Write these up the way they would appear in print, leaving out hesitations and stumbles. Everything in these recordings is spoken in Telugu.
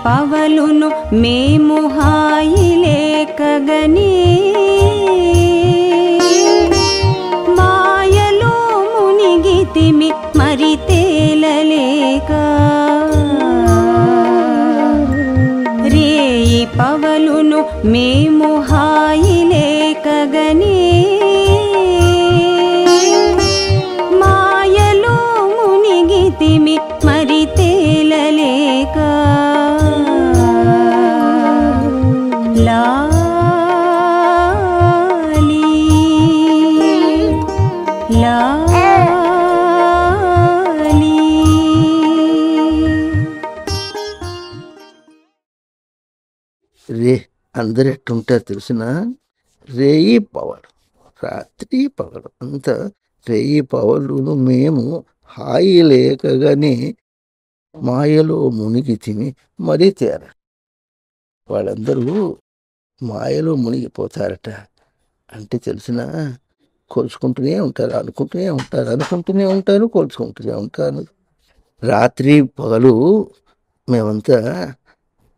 పవలును మేము హాయి లేకగని మాయలో మునిగితిమి మరి తేలలేక రేయి పవలును మేము హాయి లేకగని మాయలో మునిగితిమి మరి తేలలేక లాలి లాలి రే అందరు ఎట్టుంటారు తెలిసిన రేయి పవలు రాత్రి పగలు అంత రేయి పవలును మేము హాయి లేకగానే మాయలో మునిగి తిని మరీ తేర వాళ్ళందరూ మాయలో మునిగిపోతారట. అంటే తెలిసిన కొలుచుకుంటూనే ఉంటారు, అనుకుంటూనే ఉంటారు, కొలుచుకుంటూనే ఉంటారు. రాత్రి పగలు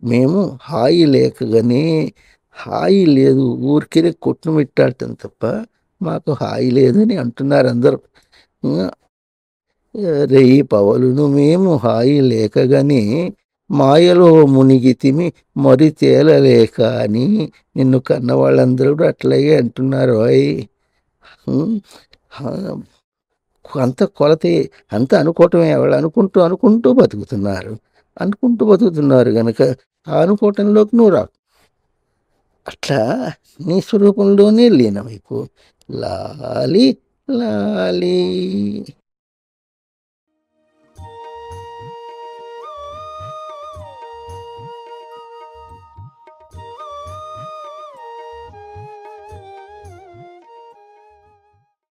మేము హాయి లేకగానే హాయి లేదు, ఊరికే కొట్టును మిట్టాడతాం తప్ప మాకు హాయి లేదని అంటున్నారు అందరూ. రేయి పవలును మేము హాయి లేకగానే మాయలో మునిగితిమి మరి తేలలేక అని నిన్ను కన్న వాళ్ళందరూ అట్లాగే అంటున్నారు. అంత కొలతే, అంత అనుకోవటమే. వాళ్ళు అనుకుంటూ బతుకుతున్నారు గనక ఆ అనుకోవటంలోకి నువ్వు రా. అట్లా నీ స్వరూపంలోనే లీనమైపో. లాలి లాలి.